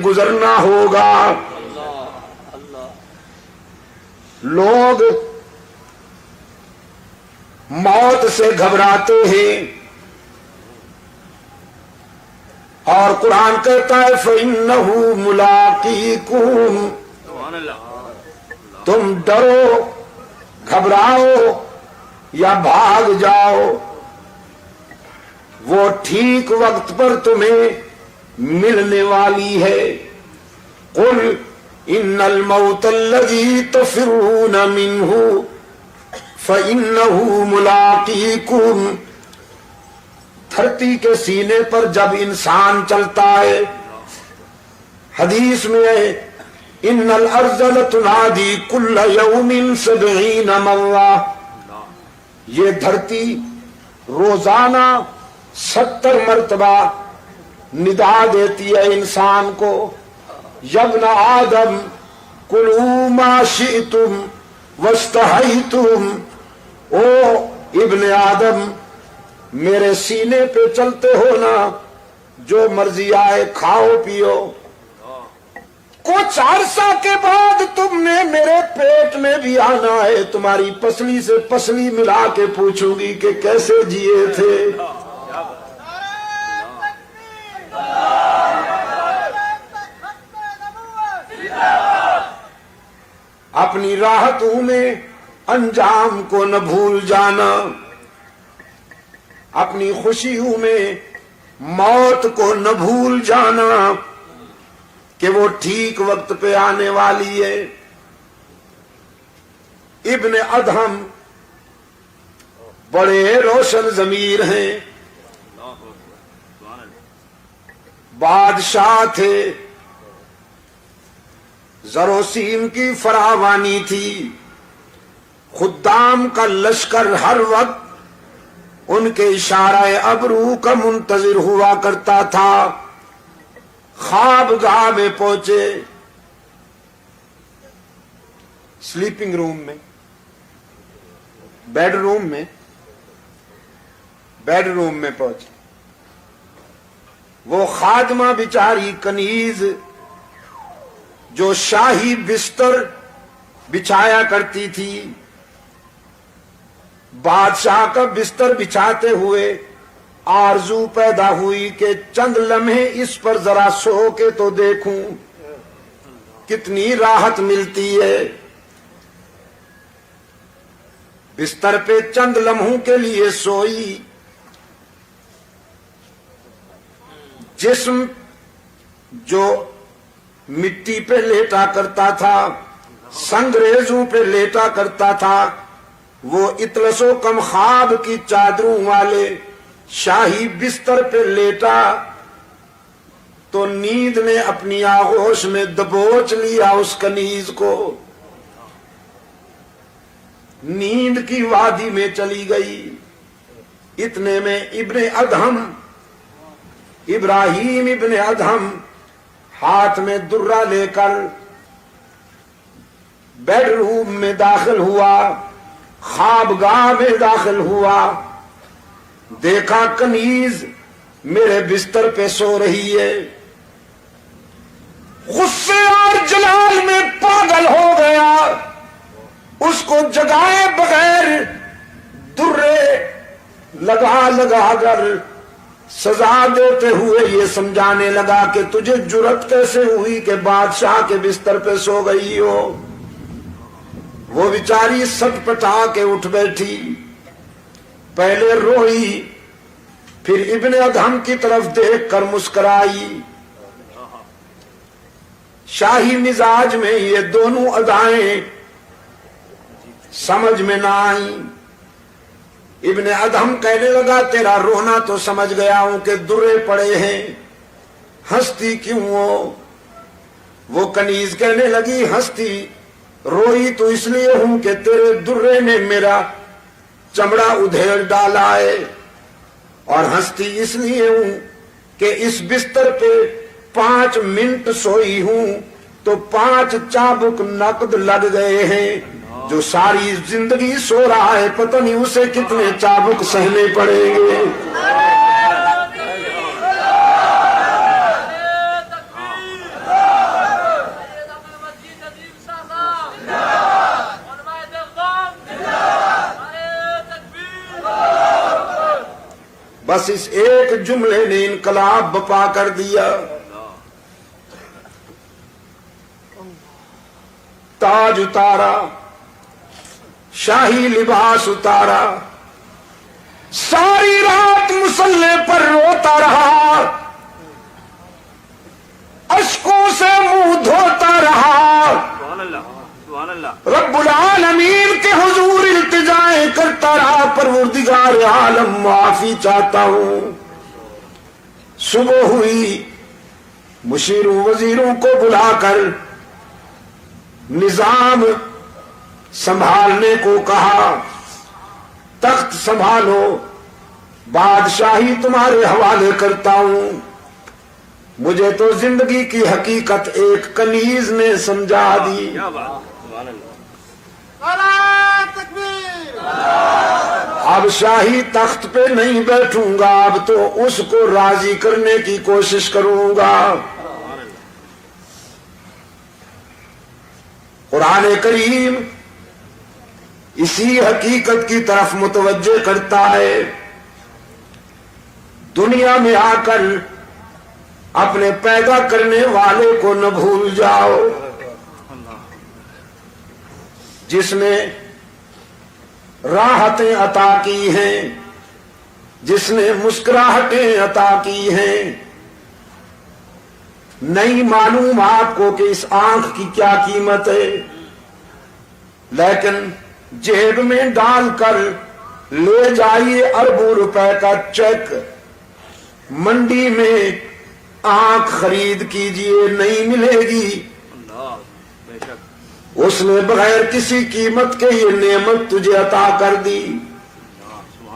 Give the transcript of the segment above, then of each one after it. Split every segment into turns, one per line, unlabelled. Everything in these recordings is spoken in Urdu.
گزرنا ہوگا۔ لوگ موت سے گھبراتے ہیں اور قرآن کہتا ہے فَإِنَّهُ مُلَاقِيكُمْ، تم ڈرو، گھبراؤ یا بھاگ جاؤ، وہ ٹھیک وقت پر تمہیں ملنے والی ہے۔ قُلْ إِنَّ الْمَوْتَ الَّذِي تَفِرُّونَ مِنْهُ فَإِنَّهُ مُلَاقِيكُمْ، دھرتی کے سینے پر جب انسان چلتا ہے، حدیث میں ہے ان الارض لتنادی کل یوم 70 مرہ، یہ دھرتی روزانہ 70 مرتبہ ندا دیتی ہے انسان کو، یا ابن آدم کلوا ما شئتم واستحیتم، او ابن آدم میرے سینے پہ چلتے ہو نا، جو مرضی آئے کھاؤ پیو، کچھ عرصہ کے بعد تم نے میرے پیٹ میں بھی آنا ہے، تمہاری پسلی سے پسلی ملا کے پوچھوں گی کہ کیسے جیے تھے۔ اپنی راحتوں میں انجام کو نہ بھول جانا، اپنی خوشیوں میں موت کو نہ بھول جانا کہ وہ ٹھیک وقت پہ آنے والی ہے۔ ابن ادہم بڑے روشن ضمیر ہیں، بادشاہ تھے، زر و سیم کی فراوانی تھی، خدام کا لشکر ہر وقت ان کے اشارہ ابرو کا منتظر ہوا کرتا تھا۔ خواب گاہ میں پہنچے، سلیپنگ روم میں، بیڈ روم میں پہنچے، وہ خادمہ بیچاری کنیز جو شاہی بستر بچھایا کرتی تھی، بادشاہ کا بستر بچھاتے ہوئے آرزو پیدا ہوئی کہ چند لمحے اس پر ذرا سو کے تو دیکھوں کتنی راحت ملتی ہے۔ بستر پہ چند لمحوں کے لیے سوئی، جسم جو مٹی پہ لیٹا کرتا تھا، سنگریزوں پہ لیٹا کرتا تھا، وہ اطلس و کم خواب کی چادروں والے شاہی بستر پہ لیٹا تو نیند نے اپنی آغوش میں دبوچ لیا اس کنیز کو، نیند کی وادی میں چلی گئی۔ اتنے میں ابراہیم ابن ادہم ہاتھ میں درہ لے کر بیڈ روم میں داخل ہوا، خوابگاہ میں داخل ہوا، دیکھا کنیز میرے بستر پہ سو رہی ہے، غصے اور جلال میں پاگل ہو گیا، اس کو جگائے بغیر درے لگا کر سزا دیتے ہوئے یہ سمجھانے لگا کہ تجھے جرأت کیسے ہوئی کہ بادشاہ کے بستر پہ سو گئی ہو۔ وہ بیچاری سٹ پٹا کے اٹھ بیٹھی، پہلے روئی، پھر ابن ادہم کی طرف دیکھ کر مسکرائی۔ شاہی مزاج میں یہ دونوں ادائیں سمجھ میں نہ آئیں۔ ابن ادہم کہنے لگا تیرا رونا تو سمجھ گیا ہوں کہ درے پڑے ہیں، ہنستی کیوں ہو؟ وہ کنیز کہنے لگی ہنستی روئی تو اس لیے ہوں کہ تیرے درے نے میرا چمڑا ادھیڑ ڈالا ہے، اور ہنستی اس لیے ہوں کہ اس بستر پہ 5 منٹ سوئی ہوں تو 5 چابک نقد لگ گئے ہیں، جو ساری زندگی سو رہا ہے پتہ نہیں اسے کتنے چابک سہنے پڑیں گے۔ بس اس ایک جملے نے انقلاب بپا کر دیا. تاج اتارا، شاہی لباس اتارا، ساری رات مصلے پر روتا رہا، اشکوں سے منہ دھوتا رہا، رب العالمین کے حضور التجائیں کرتا رہا، پروردگار عالم معافی چاہتا ہوں. صبح ہوئی، مشیروں وزیروں کو بلا کر نظام سنبھالنے کو کہا، تخت سنبھالو، بادشاہی تمہارے حوالے کرتا ہوں. مجھے تو زندگی کی حقیقت ایک کنیز نے سمجھا دی. اب شاہی تخت پہ نہیں بیٹھوں گا، اب تو اس کو راضی کرنے کی کوشش کروں گا. قرآن کریم اسی حقیقت کی طرف متوجہ کرتا ہے. دنیا میں آ کر اپنے پیدا کرنے والے کو نہ بھول جاؤ، جس نے راحتیں عطا کی ہیں، جس نے مسکراہٹیں عطا کی ہیں. نہیں معلوم آپ کو کہ اس آنکھ کی کیا قیمت ہے، لیکن جیب میں ڈال کر لے جائیے اربوں روپے کا چیک، منڈی میں آنکھ خرید کیجئے، نہیں ملے گی. اس نے بغیر کسی قیمت کے یہ نعمت تجھے عطا کر دی.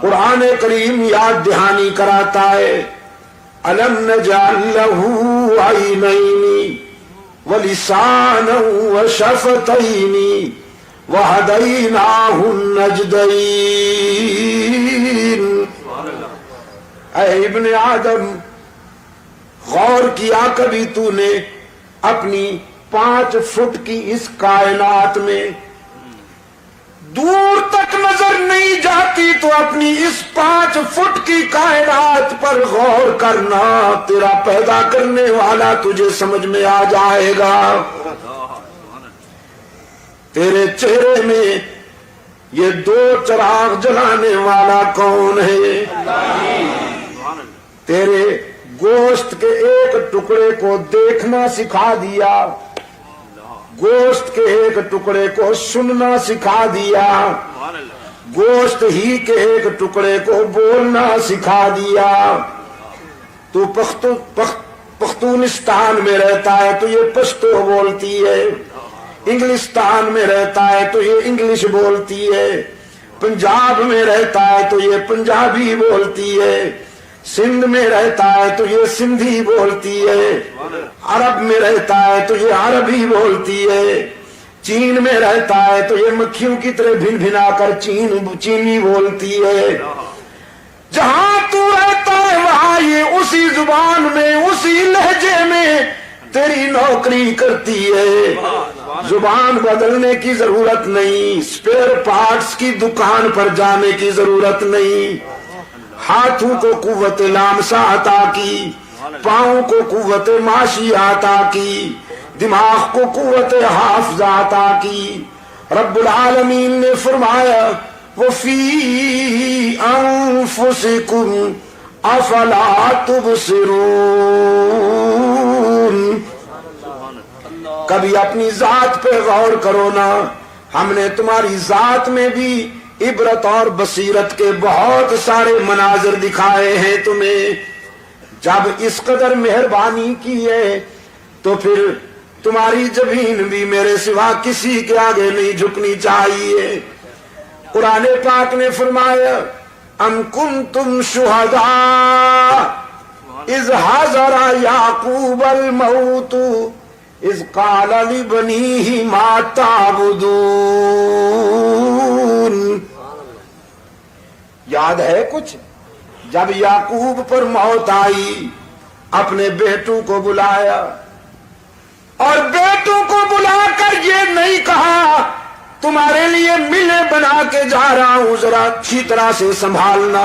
قرآن کریم یاد دہانی کراتا ہے، أَلَمْ نَجْعَلْ لَهُ عَيْنَيْنِ وَلِسَانًا وَشَفَتَيْنِ وَهَدَيْنَاهُ النَّجْدَيْنِ. اے ابن آدم، غور کیا کبھی تو نے اپنی 5 فٹ کی اس کائنات میں دور تک نظر نہیں جاتی تو اپنی اس 5 فٹ کی کائنات پر غور کرنا، تیرا پیدا کرنے والا تجھے سمجھ میں آ جائے گا. تیرے چہرے میں یہ 2 چراغ جلانے والا کون ہے؟ تیرے گوشت کے ایک ٹکڑے کو دیکھنا سکھا دیا، گوشت کے ایک ٹکڑے کو سننا سکھا دیا، گوشت ہی کے ایک ٹکڑے کو بولنا سکھا دیا. تو پختونستان میں رہتا ہے تو یہ پشتو بولتی ہے، انگلستان میں رہتا ہے تو یہ انگلش بولتی ہے، پنجاب میں رہتا ہے تو یہ پنجابی بولتی ہے، سندھ میں رہتا ہے تو یہ سندھی بولتی ہے، عرب میں رہتا ہے تو یہ عربی بولتی ہے، چین میں رہتا ہے تو یہ مکھیوں کی طرح بھن بھنا کر چینی بولتی ہے. جہاں تو رہتا ہے وہاں یہ اسی زبان میں، اسی لہجے میں تیری نوکری کرتی ہے. زبان بدلنے کی ضرورت نہیں، اسپیئر پارٹس کی دکان پر جانے کی ضرورت نہیں. ہاتھوں کو قوت لامسا عطا کی، پاؤں کو قوت ماشی عطا کی، دماغ کو قوت حافظہ عطا کی. رب العالمین نے فرمایا وَفِي أَنفُسِكُمْ أَفَلَا تُبْصِرُونَ. کبھی اپنی ذات پہ غور کرو نا، ہم نے تمہاری ذات میں بھی عبرت اور بصیرت کے بہت سارے مناظر دکھائے ہیں تمہیں. جب اس قدر مہربانی کی ہے تو پھر تمہاری جبین بھی میرے سوا کسی کے آگے نہیں جھکنی چاہیے. قرآن پاک نے فرمایا ام کنتم شہداء اذ حضر یعقوب الموت اذ قال لبنیہ ما تعبدون. یاد ہے کچھ؟ جب یعقوب پر موت آئی اپنے بیٹوں کو بلایا اور بیٹوں کو بلا کر یہ نہیں کہا تمہارے لیے ملیں بنا کے جا رہا ہوں ذرا اچھی طرح سے سنبھالنا،